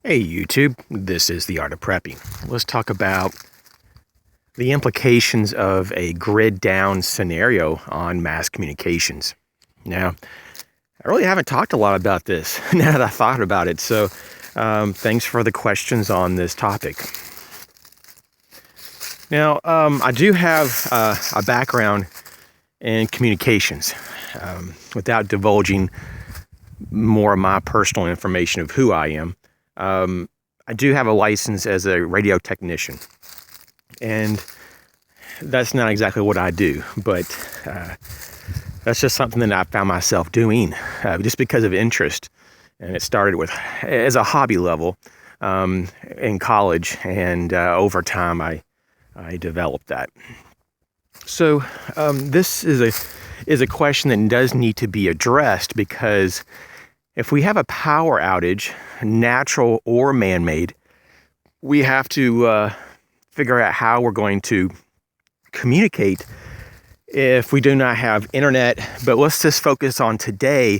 Hey YouTube, this is the Art of Prepping. Let's talk about the implications of a grid down scenario on mass communications. Now, I really haven't talked a lot about this now that I thought about it, so thanks for the questions on this topic. Now, I do have a background in communications. Without divulging more of my personal information of who I am, I do have a license as a radio technician, and that's not exactly what I do, but that's just something that I found myself doing just because of interest. And it started with as a hobby level in college, and over time I developed that. So this is a question that does need to be addressed, because if we have a power outage, natural or man-made, we have to figure out how we're going to communicate if we do not have internet. But let's just focus on today,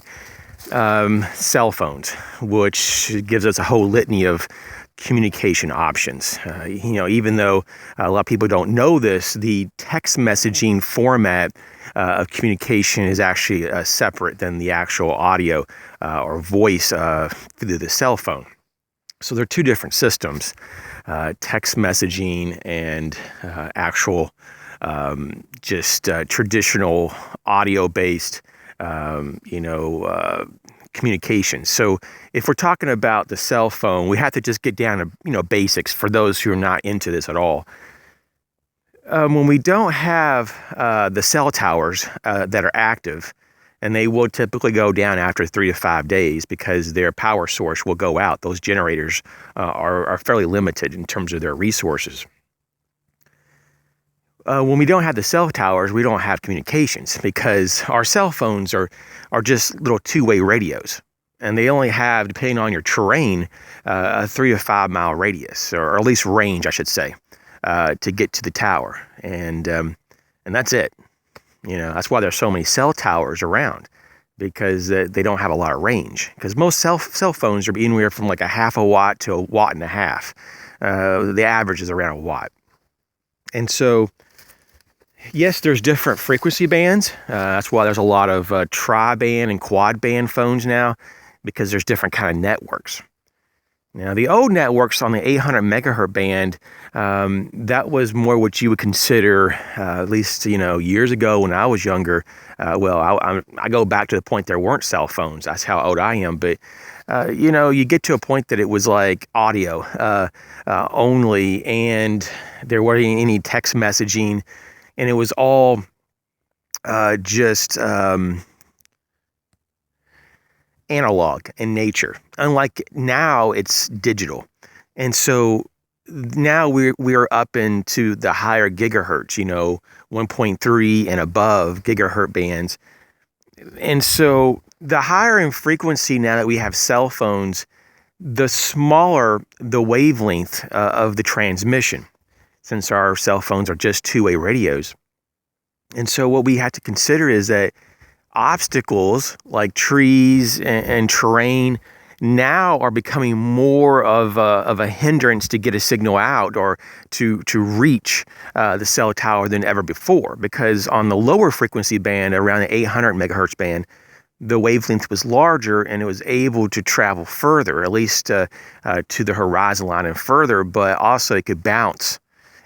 cell phones, which gives us a whole litany of communication options. Even though a lot of people don't know this, the text messaging format of communication is actually separate than the actual audio or voice through the cell phone. So they're two different systems, text messaging and actual traditional audio-based, communication. So if we're talking about the cell phone, we have to just get down to, basics for those who are not into this at all. When we don't have the cell towers that are active, and they will typically go down after 3 to 5 days because their power source will go out. Those generators are fairly limited in terms of their resources. When we don't have the cell towers, we don't have communications, because our cell phones are just little two-way radios, and they only have, depending on your terrain, a 3 to 5 mile radius, or at least range, I should say, to get to the tower, and that's it. That's why there's so many cell towers around, because they don't have a lot of range. Because most cell phones are anywhere from like a half a watt to a watt and a half. The average is around a watt, and so. Yes, there's different frequency bands. That's why there's a lot of tri-band and quad-band phones now, because there's different kind of networks. Now, the old networks on the 800 megahertz band, that was more what you would consider, at least years ago when I was younger. I go back to the point there weren't cell phones. That's how old I am. But you get to a point that it was like audio only, and there weren't any text messaging. And it was all just analog in nature. Unlike now, it's digital. And so now we're up into the higher gigahertz, 1.3 and above gigahertz bands. And so the higher in frequency, now that we have cell phones, the smaller the wavelength of the transmission, since our cell phones are just two-way radios. And so what we have to consider is that obstacles like trees and terrain now are becoming more of a hindrance to get a signal out or to reach the cell tower than ever before. Because on the lower frequency band, around the 800 megahertz band, the wavelength was larger and it was able to travel further, at least to the horizon line and further, but also it could bounce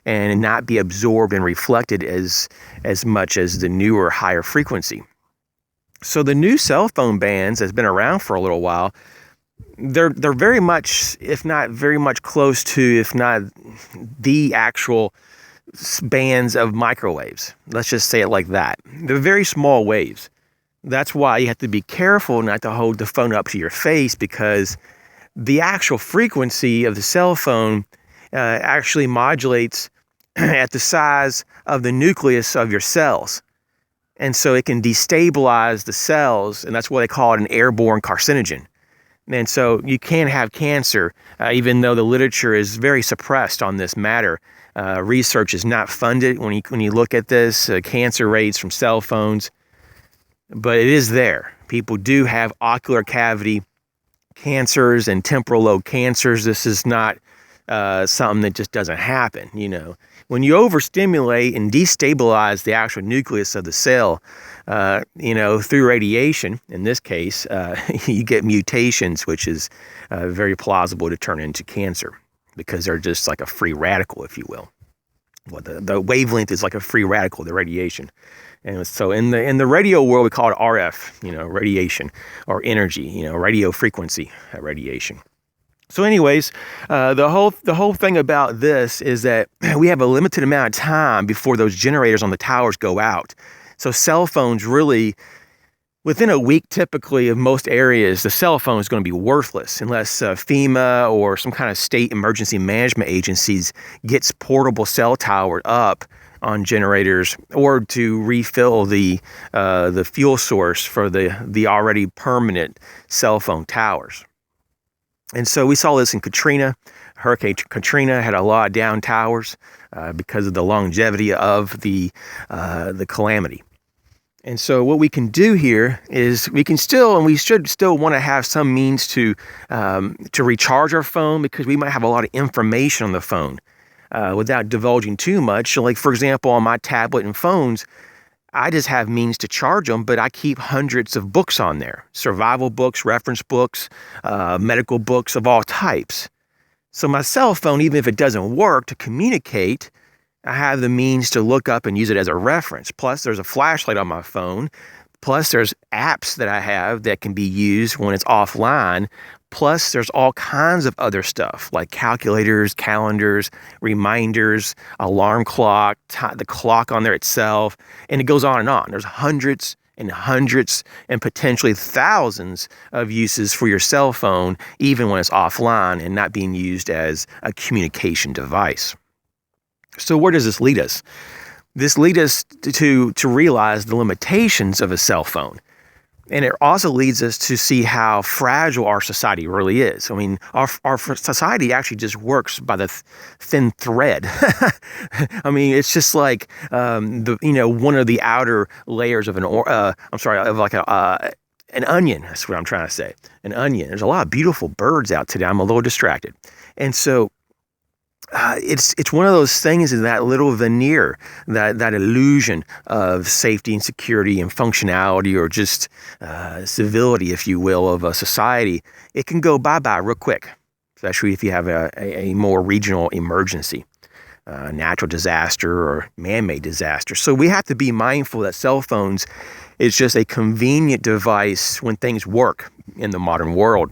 and not be absorbed and reflected as much as the newer, higher frequency. So the new cell phone bands that's been around for a little while, they're very much, if not very much close to, if not the actual bands of microwaves. Let's just say it like that. They're very small waves. That's why you have to be careful not to hold the phone up to your face, because the actual frequency of the cell phone actually modulates at the size of the nucleus of your cells. And so it can destabilize the cells, and that's why they call it an airborne carcinogen. And so you can have cancer, even though the literature is very suppressed on this matter. Research is not funded when you look at this, cancer rates from cell phones, but it is there. People do have ocular cavity cancers and temporal lobe cancers. This is not something that just doesn't happen. When you overstimulate and destabilize the actual nucleus of the cell, through radiation, in this case, you get mutations, which is very plausible to turn into cancer because they're just like a free radical, if you will. Well, the wavelength is like a free radical, the radiation. And so in the radio world, we call it RF, radiation or energy, radio frequency radiation. So anyways, the whole thing about this is that we have a limited amount of time before those generators on the towers go out. So cell phones really, within a week typically of most areas, the cell phone is going to be worthless unless FEMA or some kind of state emergency management agencies gets portable cell tower up on generators or to refill the fuel source for the already permanent cell phone towers. And so we saw this in Katrina. Hurricane Katrina had a lot of down towers because of the longevity of the calamity. And so what we can do here is we should still want to have some means to recharge our phone because we might have a lot of information on the phone without divulging too much. Like, for example, on my tablet and phones, I just have means to charge them, but I keep hundreds of books on there. Survival books, reference books, medical books of all types. So my cell phone, even if it doesn't work to communicate, I have the means to look up and use it as a reference. Plus, there's a flashlight on my phone. Plus, there's apps that I have that can be used when it's offline. Plus, there's all kinds of other stuff like calculators, calendars, reminders, alarm clock, the clock on there itself, and it goes on and on. There's hundreds and hundreds and potentially thousands of uses for your cell phone, even when it's offline and not being used as a communication device. So where does this lead us? This leads us to realize the limitations of a cell phone. And it also leads us to see how fragile our society really is. I mean, our society actually just works by the thin thread. I mean, it's just like one of the outer layers of an onion. That's what I'm trying to say. An onion. There's a lot of beautiful birds out today. I'm a little distracted, and so. It's one of those things in that little veneer, that illusion of safety and security and functionality or just civility, if you will, of a society. It can go bye-bye real quick, especially if you have a more regional emergency, natural disaster or man-made disaster. So we have to be mindful that cell phones is just a convenient device when things work in the modern world.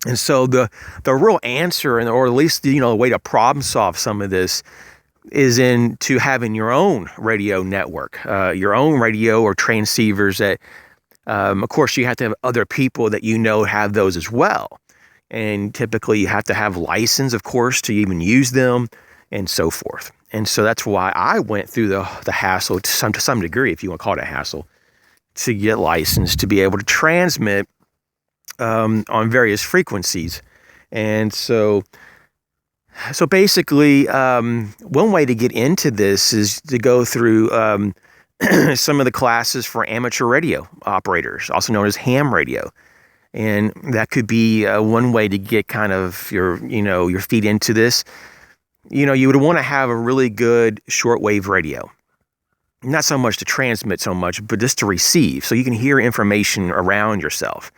And so the real answer, or at least the way to problem solve some of this, is into having your own radio network, your own radio or transceivers that, of course, you have to have other people that have those as well. And typically you have to have license, of course, to even use them and so forth. And so that's why I went through the hassle to some degree, if you want to call it a hassle, to get licensed to be able to transmit on various frequencies. And so basically, one way to get into this is to go through some of the classes for amateur radio operators, also known as ham radio. And that could be one way to get kind of your feet into this. You would want to have a really good shortwave radio. Not so much to transmit so much, but just to receive, so you can hear information around yourself.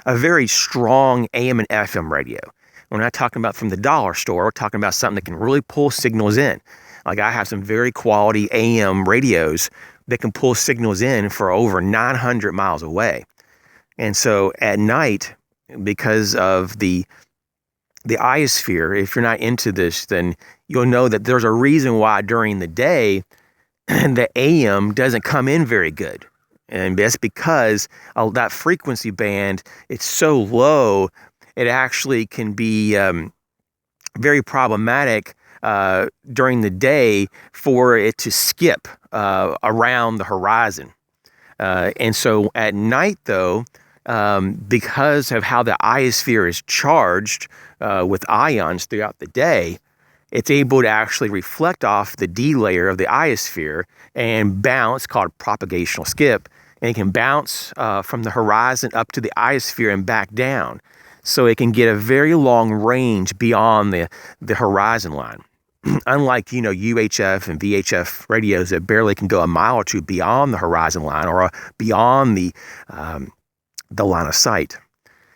A very strong AM and FM radio. We're not talking about from the dollar store. We're talking about something that can really pull signals in. Like I have some very quality AM radios that can pull signals in for over 900 miles away. And so at night, because of the ionosphere, if you're not into this, then you'll know that there's a reason why during the day the AM doesn't come in very good. And that's because that frequency band, it's so low, it actually can be very problematic during the day for it to skip around the horizon. And so at night, though, because of how the ionosphere is charged with ions throughout the day, it's able to actually reflect off the D layer of the ionosphere and bounce, called propagational skip, and it can bounce from the horizon up to the ionosphere and back down. so it can get a very long range beyond the horizon line. Unlike, UHF and VHF radios that barely can go a mile or two beyond the horizon line or beyond the line of sight.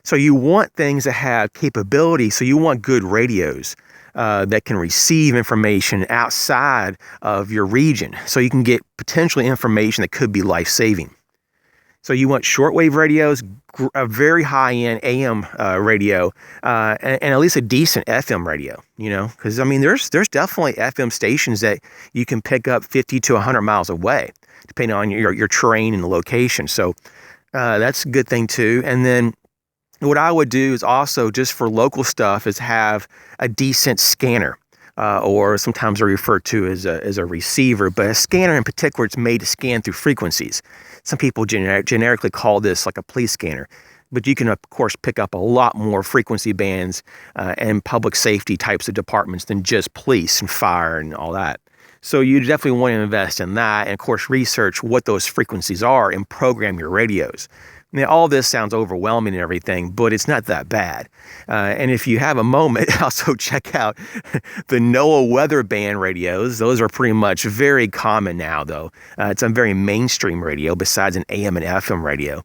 So you want things that have capability. So you want good radios that can receive information outside of your region. So you can get potentially information that could be life-saving. So you want shortwave radios, a very high-end AM radio, and at least a decent FM radio, because there's definitely FM stations that you can pick up 50 to 100 miles away, depending on your terrain and the location. So that's a good thing too. And then what I would do is also, just for local stuff, is have a decent scanner. Or sometimes they're referred to as a receiver, but a scanner in particular, it's made to scan through frequencies. Some people generically call this like a police scanner, but you can, of course, pick up a lot more frequency bands and public safety types of departments than just police and fire and all that. So you definitely want to invest in that and, of course, research what those frequencies are and program your radios. Now, all this sounds overwhelming and everything, but it's not that bad. And if you have a moment, also check out the NOAA weather band radios. Those are pretty much very common now, though. It's a very mainstream radio besides an AM and FM radio.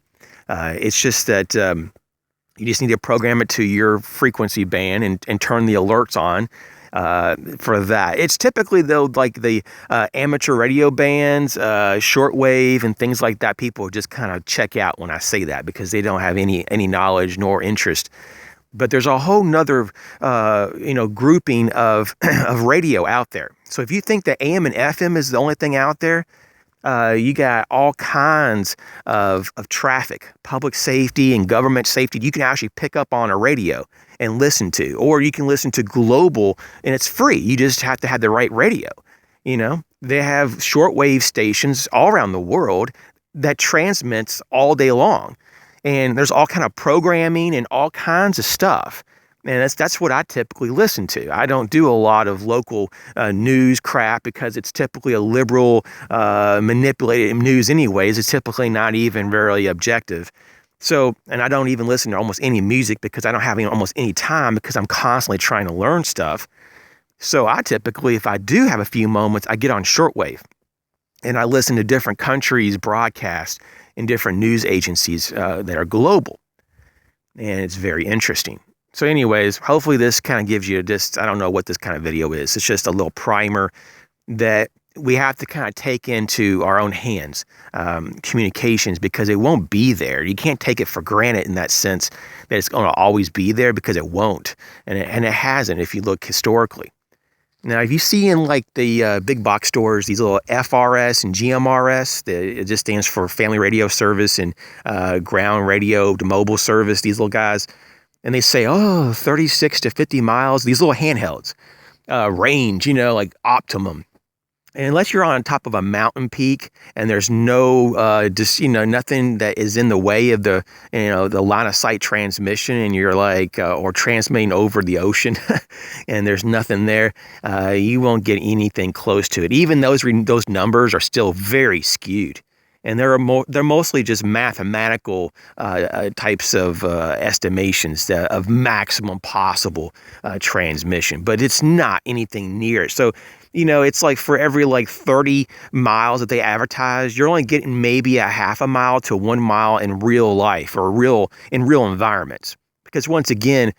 It's just that you just need to program it to your frequency band and turn the alerts on. For that. It's typically, though, like the amateur radio bands, shortwave and things like that, people just kind of check out when I say that because they don't have any knowledge nor interest. But there's a whole nother, grouping of radio out there. So if you think that AM and FM is the only thing out there, you got all kinds of traffic, public safety and government safety. You can actually pick up on a radio and listen to, or you can listen to global, and it's free. You just have to have the right radio. They have shortwave stations all around the world that transmits all day long, and there's all kind of programming and all kinds of stuff. And that's what I typically listen to. I don't do a lot of local news crap because it's typically a liberal, manipulated news anyways. It's typically not even very objective. So, and I don't even listen to almost any music because I don't have almost any time because I'm constantly trying to learn stuff. So I typically, if I do have a few moments, I get on shortwave and I listen to different countries' broadcasts and different news agencies that are global. And it's very interesting. So anyways, hopefully this kind of gives you I don't know what this kind of video is. It's just a little primer that we have to kind of take into our own hands, communications, because it won't be there. You can't take it for granted in that sense that it's going to always be there, because it won't. And it hasn't if you look historically. Now, if you see in like the big box stores, these little FRS and GMRS, it just stands for Family Radio Service and Ground Radio to Mobile Service, these little guys, and they say, 36 to 50 miles, these little handhelds, range, like optimum. And unless you're on top of a mountain peak and there's no, nothing that is in the way of the line of sight transmission, and you're like, or transmitting over the ocean and there's nothing there, you won't get anything close to it. Even those numbers are still very skewed. And they're mostly just mathematical types of estimations of maximum possible transmission, but it's not anything near it. So, it's like for every 30 miles that they advertise, you're only getting maybe a half a mile to 1 mile in real life or in real environments. Because once again,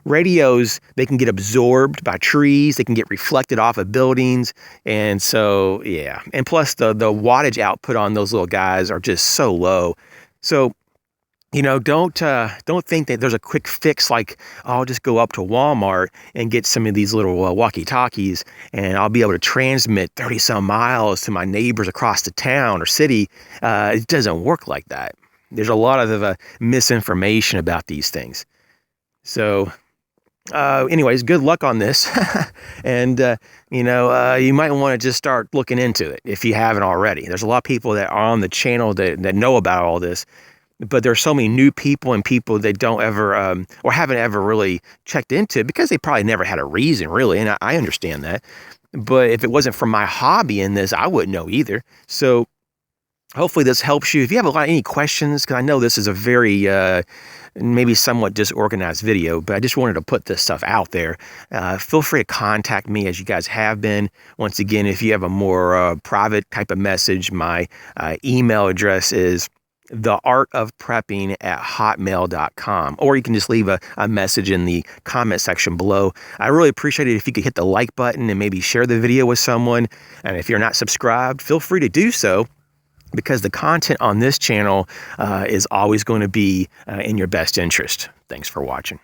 radios, they can get absorbed by trees, they can get reflected off of buildings. And so, yeah. And plus the wattage output on those little guys are just so low. So, don't think that there's a quick fix like, I'll just go up to Walmart and get some of these little walkie-talkies and I'll be able to transmit 30 some miles to my neighbors across the town or city. It doesn't work like that. There's a lot of misinformation about these things. So anyways, good luck on this. And, you might want to just start looking into it if you haven't already. There's a lot of people that are on the channel that know about all this, but there's so many new people and people that don't ever or haven't ever really checked into it because they probably never had a reason, really. And I understand that. But if it wasn't for my hobby in this, I wouldn't know either. So Hopefully this helps you. If you have any questions, because I know this is a very maybe somewhat disorganized video, but I just wanted to put this stuff out there. Feel free to contact me as you guys have been. Once again, if you have a more private type of message, my email address is theartofprepping@hotmail.com, or you can just leave a message in the comment section below. I really appreciate it if you could hit the like button and maybe share the video with someone. And if you're not subscribed, feel free to do so, because the content on this channel is always going to be in your best interest. Thanks for watching.